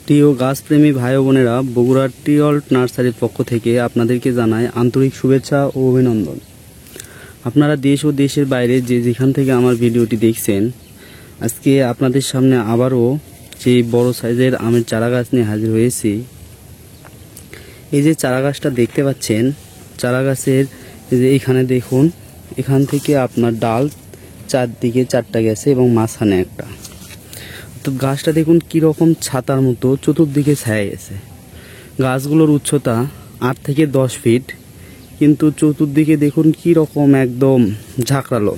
প্রিয় গাছপ্রেমী ভাই বোনেরা, বগুড়ার ট্রিঅল্ট নার্সারির পক্ষ থেকে আপনাদেরকে জানাই আন্তরিক শুভেচ্ছা ও অভিনন্দন। আপনারা দেশ ও দেশের বাইরে যে যেখান থেকে আমার ভিডিওটি দেখছেন, আজকে আপনাদের সামনে আবারও যে বড় সাইজের আমের চারা গাছ নিয়ে হাজির হয়েছি। এই যে চারা গাছটা দেখতে পাচ্ছেন, চারা গাছের যে এইখানে দেখুন, এখান থেকে আপনার ডাল চারদিকে চারটা গেছে এবং মাঝখানে একটা। তো গাছটা দেখুন কীরকম ছাতার মতো চতুর্দিকে ছায়া গেছে। গাছগুলোর উচ্চতা 8 থেকে 10 ফিট, কিন্তু চতুর্দিকে দেখুন কীরকম একদম ঝাঁকড়ালো।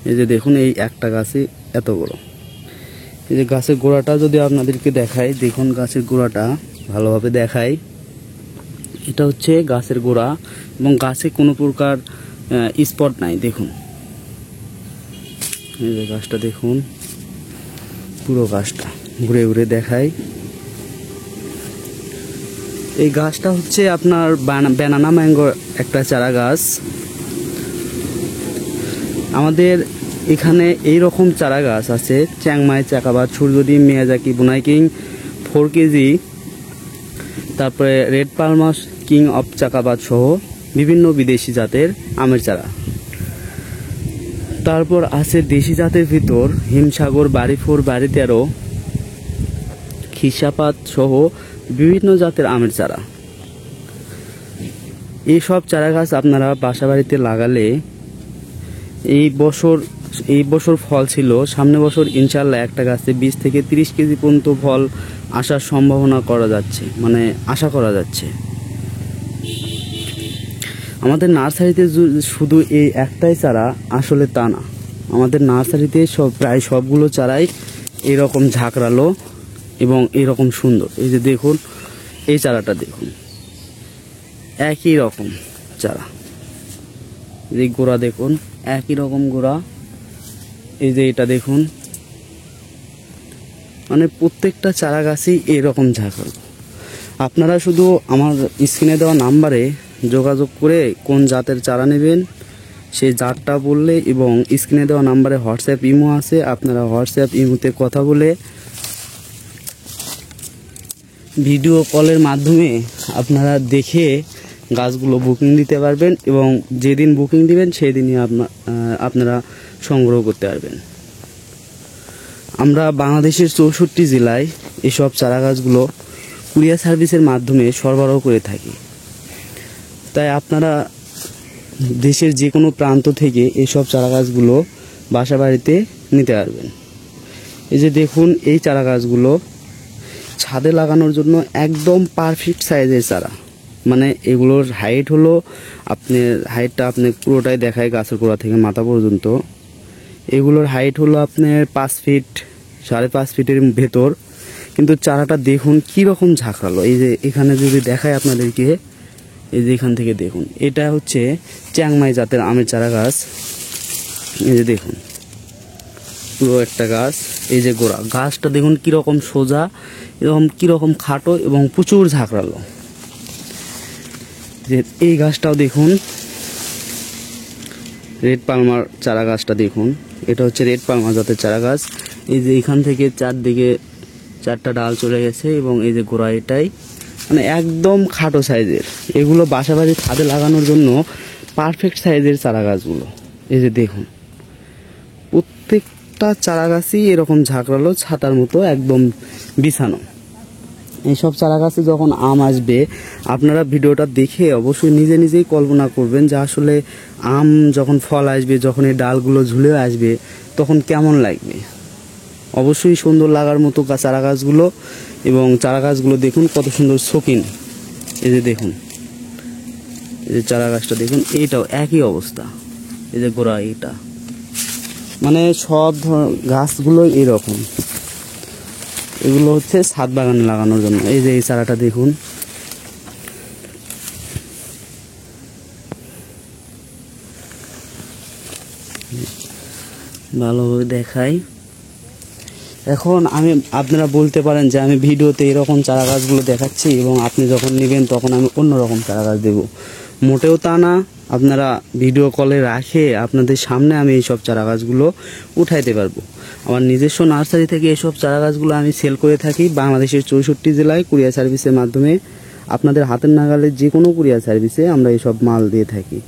এই যে দেখুন, এই একটা গাছে এত বড়। এই যে গাছের গোড়াটা যদি আপনাদেরকে দেখাই, দেখুন গাছের গোড়াটা ভালোভাবে দেখাই। এটা হচ্ছে গাছের গোড়া এবং গাছে কোনো প্রকার স্পট নাই। দেখুন এই যে গাছটা দেখুন, পুরো গাছটা ঘুরে ঘুরে দেখাই। এই গাছটা হচ্ছে আপনার ব্যানানা ম্যাঙ্গো একটা চারা গাছ। আমাদের এখানে এই রকম চারা গাছ আছে চ্যাংমাই, চাকাবাদ, সূর্যডিম, মিয়াজাকি, বুনাই কিং 4 কেজি, তারপরে রেড পালমাস, কিং অফ চাকাবাদ সহ বিভিন্ন বিদেশি জাতের আমের চারা। তারপর আছে দেশি জাতের ভিতর হিমসাগর, বাড়ি 4, বাড়ি 13, খিসাপাত সহ বিভিন্ন জাতের আমের চারা। এইসব চারা গাছ আপনারা বাসা বাড়িতে লাগালে এই বছর ফল ছিল, সামনে বছর ইনশাল্লাহ একটা গাছে 20 থেকে 30 কেজি পর্যন্ত ফল আসার সম্ভাবনা করা যাচ্ছে, মানে আশা করা যাচ্ছে। আমাদের নার্সারিতে শুধু এই একটাই চারা, আসলে তা না। আমাদের নার্সারিতে প্রায় সবগুলো চারাই এরকম ঝাঁকড়ালো এবং এরকম সুন্দর। এই যে দেখুন, এই চারাটা দেখুন, একই রকম চারা। এই গোড়া দেখুন, একই রকম গোড়া। এই যে এটা দেখুন, মানে প্রত্যেকটা চারা গাছই এরকম ঝাঁকড়ালো। আপনারা শুধু আমার স্ক্রিনে দেওয়া নাম্বারে যোগাযোগ করে কোন জাতের চারা নেবেন সেই জাতটা বললে, এবং স্ক্রিনে দেওয়া নাম্বারে হোয়াটসঅ্যাপ ইমো আছে, আপনারা হোয়াটসঅ্যাপ ইমোতে কথা বলে ভিডিও কলের মাধ্যমে আপনারা দেখে গাছগুলো বুকিং দিতে পারবেন, এবং যেদিন বুকিং দিবেন সেই দিনই আপনারা সংগ্রহ করতে পারবেন। আমরা বাংলাদেশের 64 জেলায় এসব চারা গাছগুলো কুরিয়ার সার্ভিসের মাধ্যমে সরবরাহ করে থাকি। তাই আপনারা দেশের যে কোনো প্রান্ত থেকে এসব চারা গাছগুলো বাসা বাড়িতে নিতে পারবেন। এই যে দেখুন, এই চারা গাছগুলো ছাদে লাগানোর জন্য একদম পারফেক্ট সাইজের চারা। মানে এগুলোর হাইট হলো, হাইটটা আপনি পুরোটাই দেখায় গাছের গোড়া থেকে মাথা পর্যন্ত। এগুলোর হাইট হলো আপনার 5 ফিট, 5.5 ফিটের ভেতর, কিন্তু চারাটা দেখুন কীরকম ঝাঁকড়ালো। এই যে এখানে যদি দেখায় আপনাদেরকে, এই যে এখান থেকে দেখুন, এটা হচ্ছে চ্যাংমাই জাতের আমের চারা গাছ। এই যে দেখুন পুরো একটা গাছ। এই যে গোড়া, গাছটা দেখুন কীরকম সোজা, এরকম কীরকম খাটো এবং প্রচুর ঝাঁকড়ালো। যে এই গাছটাও দেখুন, রেড পালমার চারা গাছটা দেখুন, এটা হচ্ছে রেড পালমার জাতের চারা গাছ। এই যে এখান থেকে চারদিকে 4টা ডাল চলে গেছে, এবং এই যে গোড়া এটাই, মানে একদম খাটো সাইজের। এগুলো বাসা বাড়ির ছাদে লাগানোর জন্য পারফেক্ট সাইজের চারা গাছগুলো। এই যে দেখুন, প্রত্যেকটা চারা গাছই এরকম ঝাঁকড়ালো, ছাতার মতো একদম বিছানো। এইসব চারা গাছে যখন আম আসবে, আপনারা ভিডিওটা দেখে অবশ্যই নিজেই কল্পনা করবেন যে আসলে আম যখন ফল আসবে, যখন এই ডালগুলো ঝুলে আসবে, তখন কেমন লাগবে। অবশ্যই সুন্দর লাগার মতো চারা গাছগুলো। এবং চারা গাছগুলো দেখুন কত সুন্দর শৌখিন। এই যে দেখুন, এই যে চারা গাছটা দেখুন, এইটাও একই অবস্থা। এই যে গোড়া, এইটা মানে সব গাছগুলো এরকম। এগুলো হচ্ছে ছাদ বাগানে লাগানোর জন্য। এই যে এই চারাটা দেখুন, ভালোভাবে দেখাই। এখন আপনারা বলতে পারেন যে আমি ভিডিওতে এরকম চারা গাছগুলো দেখাচ্ছি এবং আপনি যখন নেবেন তখন আমি অন্যরকম চারা গাছ দেবো। মোটেও তা না। আপনারা ভিডিও কলে রাখে আপনাদের সামনে আমি এইসব চারা গাছগুলো উঠাইতে পারবো। আমার নিজস্ব নার্সারি থেকে এইসব চারা গাছগুলো আমি সেল করে থাকি বাংলাদেশের 64 জেলায় কুরিয়ার সার্ভিসের মাধ্যমে। আপনাদের হাতের নাগালে যে কোনো কুরিয়ার সার্ভিসে আমরা এইসব মাল দিয়ে থাকি।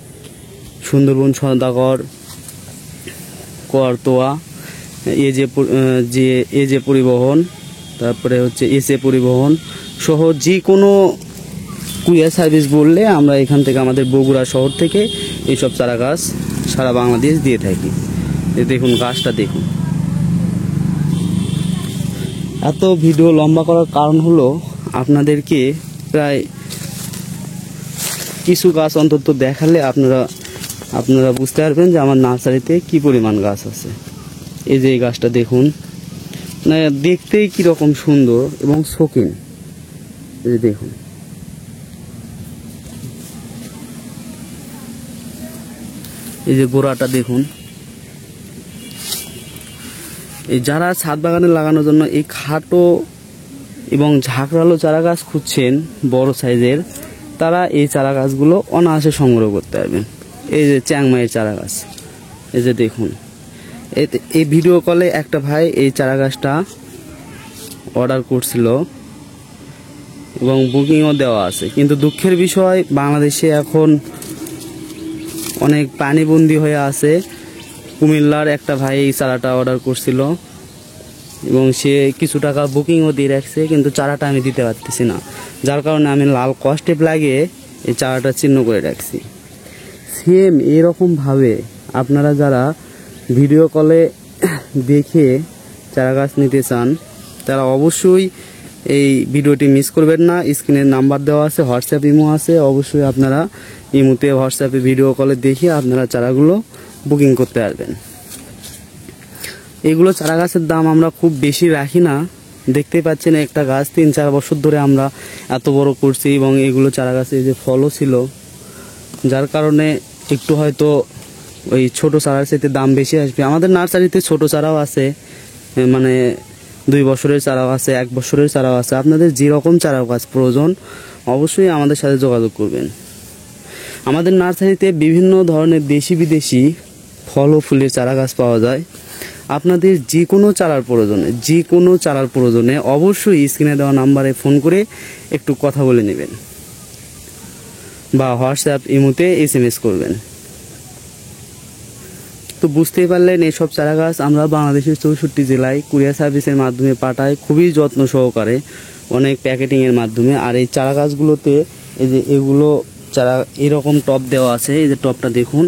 সুন্দরবন, সদাগর, করতোয়া, এ যে পরিবহন, তারপরে হচ্ছে এসে পরিবহন সহ যে কোনো কুরিয়ার সার্ভিস বললে আমরা এখান থেকে আমাদের বগুড়া শহর থেকে এইসব চারা গাছ সারা বাংলাদেশ দিয়ে থাকি। দেখুন গাছটা দেখুন। এত ভিডিও লম্বা করার কারণ হলো আপনাদেরকে প্রায় কিছু গাছ অন্তত দেখালে আপনারা বুঝতে পারবেন যে আমার নার্সারিতে কি পরিমাণ গাছ আছে। এই যে এই গাছটা দেখুন, মানে দেখতেই কিরকম সুন্দর এবং শৌখিন। এই যে দেখুন, এই যে গোড়াটা দেখুন। এই যারা ছাদ বাগানে লাগানোর জন্য এই খাটো এবং ঝাঁকড়ালো চারা গাছ খুঁজছেন বড় সাইজের, তারা এই চারা গাছগুলো অনায়াসে সংগ্রহ করতে পারবেন। এই যে চ্যাংমাইয়ের চারা গাছ, এই যে দেখুন। এই ভিডিও কলে একটা ভাই এই চারা গাছটা অর্ডার করছিল এবং বুকিংও দেওয়া আছে, কিন্তু দুঃখের বিষয় বাংলাদেশে এখন অনেক পানিবন্দী হয়ে আছে। কুমিল্লার একটা ভাই এই চারাটা অর্ডার করছিল এবং সে কিছু টাকা বুকিংও দিয়ে রাখছে, কিন্তু চারাটা আমি দিতে পারতেছি না, যার কারণে আমি লাল কস্টেপ লাগিয়ে এই চারাটা চিহ্ন করে রাখছি। সেম এরকমভাবে আপনারা যারা ভিডিও কলে দেখে চারা গাছ নিতে চান তারা অবশ্যই এই ভিডিওটি মিস করবেন না। স্ক্রিনের নাম্বার দেওয়া আছে, হোয়াটসঅ্যাপ ইমো আছে, অবশ্যই আপনারা ইমোতে হোয়াটসঅ্যাপে ভিডিও কলে দেখে আপনারা চারাগুলো বুকিং করতে পারবেন। এগুলো চারা গাছের দাম আমরা খুব বেশি রাখি না। দেখতেই পাচ্ছেন একটা গাছ 3-4 বছর ধরে আমরা এত বড় করছি এবং এগুলো চারা গাছে যে ফলও ছিল, যার কারণে একটু হয়তো ওই ছোট চারার চাইতে দাম বেশি আসবে। আমাদের নার্সারিতে ছোট চারাও আছে, মানে 2 বছরের চারাও আছে, 1 বছরের চারাও আছে। আপনাদের যেরকম চারা গাছ প্রয়োজন অবশ্যই আমাদের সাথে যোগাযোগ করবেন। আমাদের নার্সারিতে বিভিন্ন ধরনের দেশি বিদেশি ফল ও ফুলের চারা গাছ পাওয়া যায়। আপনাদের যে কোনো চারার প্রয়োজনে অবশ্যই স্ক্রিনে দেওয়া নাম্বারে ফোন করে একটু কথা বলে নেবেন বা হোয়াটসঅ্যাপ ইমোতে SMS করবেন। তো বুঝতেই পারলেন এইসব চারা গাছ আমরা বাংলাদেশের 64 জেলায় কুরিয়ার সার্ভিসের মাধ্যমে পাঠাই, খুবই যত্ন সহকারে, অনেক প্যাকেটিংয়ের মাধ্যমে। আর এই চারা গাছগুলোতে এই যে এগুলো চারা এরকম টব দেওয়া আছে, এই যে টবটা দেখুন,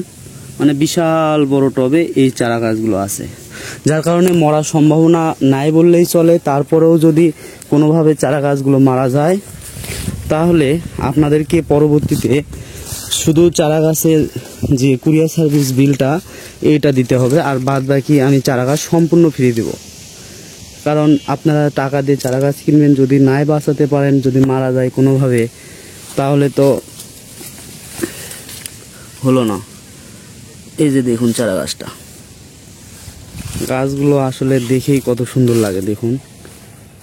মানে বিশাল বড় টবে এই চারা গাছগুলো আছে, যার কারণে মরার সম্ভাবনা নাই বললেই চলে। তারপরেও যদি কোনোভাবে চারা গাছগুলো মারা যায় তাহলে আপনাদেরকে পরবর্তীতে শুধু চারা গাছের যে কুরিয়ার সার্ভিস বিলটা এইটা দিতে হবে, আর বাদ বাকি আমি চারা গাছ সম্পূর্ণ ফ্রি দেব। কারণ আপনারা টাকা দিয়ে চারা গাছ কিনবেন, যদি নাই বাঁচাতে পারেন, যদি মারা যায় কোনোভাবে, তাহলে তো হলো না। এই যে দেখুন চারা গাছগুলো আসলে দেখেই কত সুন্দর লাগে দেখুন,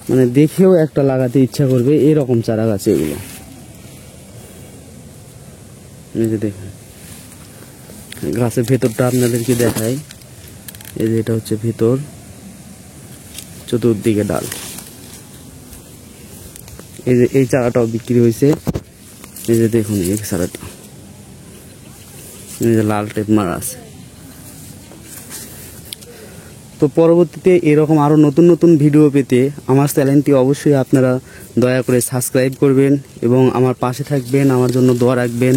মানে দেখেও একটা লাগাতে ইচ্ছা করবে এরকম চারা গাছ এগুলো। এই যে দেখুন গাছের ভেতরটা আপনাদেরকে দেখাই। এই যে এটা হচ্ছে ভেতর, চতুর্দিকে ডাল। এই যে এই চারাটাও বিক্রি হয়েছে। এই যে দেখুন এই চারাটা, এই যে লাল টেপ মারা আছে। তো পরবর্তীতে এরকম আরো নতুন নতুন ভিডিও পেতে আমার চ্যানেলটি অবশ্যই আপনারা দয়া করে সাবস্ক্রাইব করবেন এবং আমার পাশে থাকবেন, আমার জন্য দোয়া রাখবেন।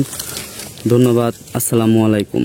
ধন্যবাদ। আসসালামু আলাইকুম।